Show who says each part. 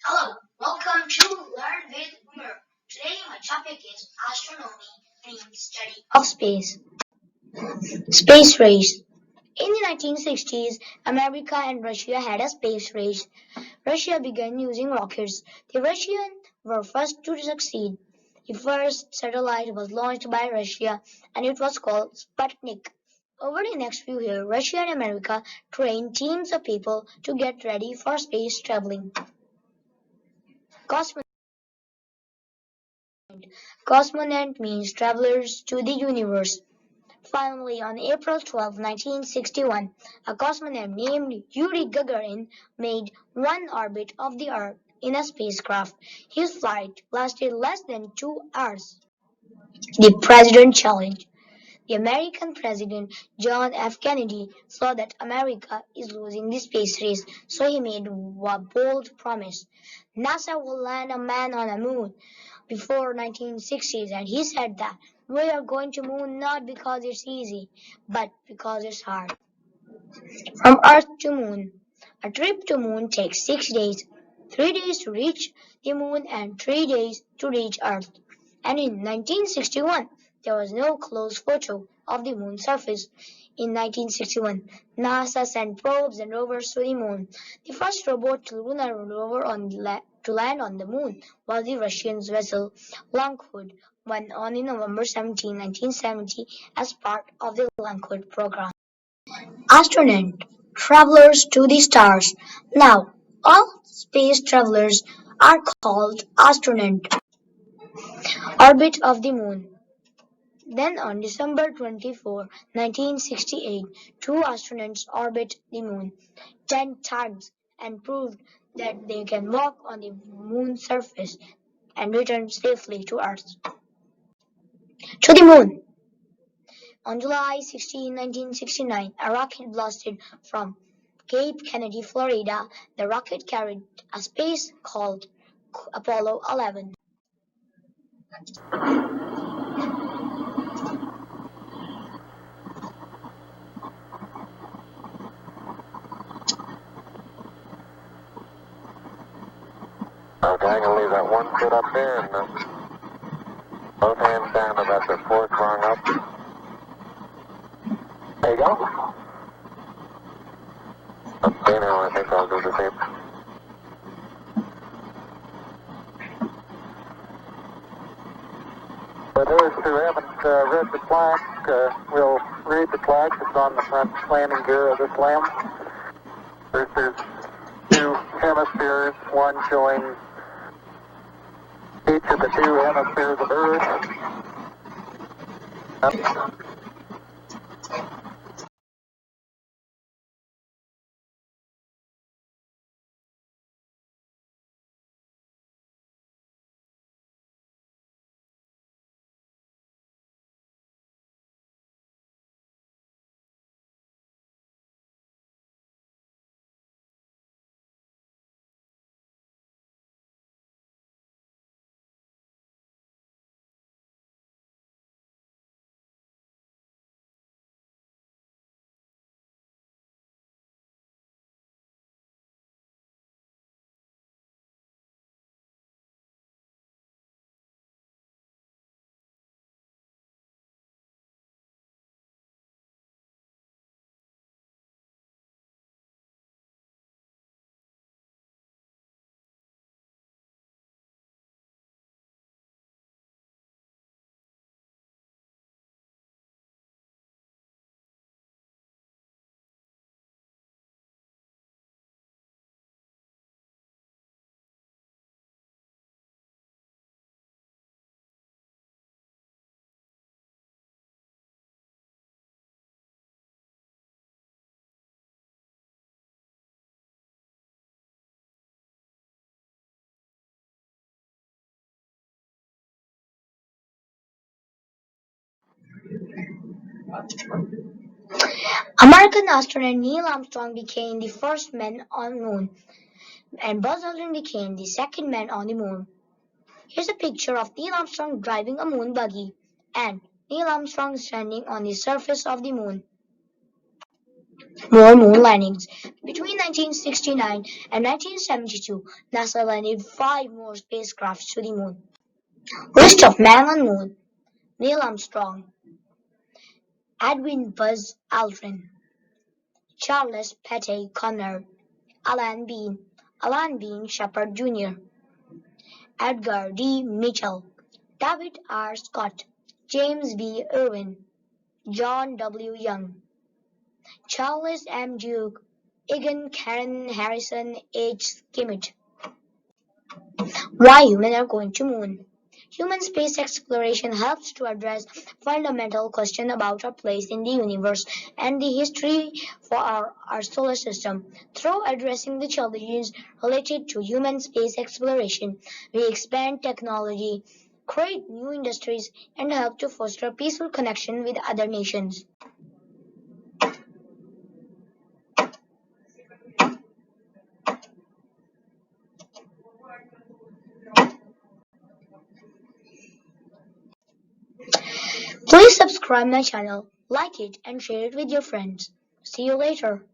Speaker 1: Hello, welcome to Learn with Umar. Today my topic is astronomy, means study of space. Space race. In the 1960s, America and Russia had a space race. Russia began using rockets. The Russians were first to succeed. The first satellite was launched by Russia and it was called Sputnik. Over the next few years, Russia and America trained teams of people to get ready for space traveling. Cosmonaut means travelers to the universe. Finally, on April 12, 1961, a cosmonaut named Yuri Gagarin made one orbit of the Earth in a spacecraft. His flight lasted less than 2 hours. The President Challenge. The American President John F. Kennedy saw that America is losing the space race, so he made a bold promise. NASA will land a man on the moon before 1960s, and he said that we are going to moon not because it's easy, but because it's hard. From Earth to Moon. A trip to Moon takes 6 days, 3 days to reach the Moon and 3 days to reach Earth. And in 1961, there was no close photo of the Moon's surface. In 1961, NASA sent probes and rovers to the Moon. The first robot lunar rover to land on the Moon was the Russian vessel Longhood, went on in November 17, 1970 as part of the Longhood program. Astronaut, travelers to the stars. Now, all space travelers are called astronauts. Orbit of the Moon. Then on December 24, 1968, two astronauts orbit the Moon 10 times and proved that they can walk on the Moon's surface and return safely to Earth. To the Moon. On July 16, 1969, a rocket blasted from Cape Kennedy, Florida. The rocket carried a space called Apollo 11.
Speaker 2: Okay, I'm going to leave that one foot up there and both hands down about the fourth rung up. There you go. Okay, now I think I'll do the same. For those who haven't read the plaque, we'll read the plaque that's on the front landing gear of this lamp. There's two hemispheres, one showing each of the two hemispheres of Earth.
Speaker 1: American astronaut Neil Armstrong became the first man on the Moon, and Buzz Aldrin became the second man on the Moon. Here's a picture of Neil Armstrong driving a moon buggy and Neil Armstrong standing on the surface of the Moon. More moon landings. Between 1969 and 1972, NASA landed 5 more spacecrafts to the moon. List of man on moon: Neil Armstrong, Edwin Buzz Aldrin, Charles Petey Connor, Alan Bean Shepard Jr., Edgar D. Mitchell, David R. Scott, James B. Irwin, John W. Young, Charles M. Duke, Egan Karen Harrison H. Kimmett. Why humans are going to moon? Human space exploration helps to address fundamental questions about our place in the universe and the history for our solar system. Through addressing the challenges related to human space exploration, we expand technology, create new industries, and help to foster peaceful connection with other nations. Please subscribe my channel, like it, and share it with your friends. See you later.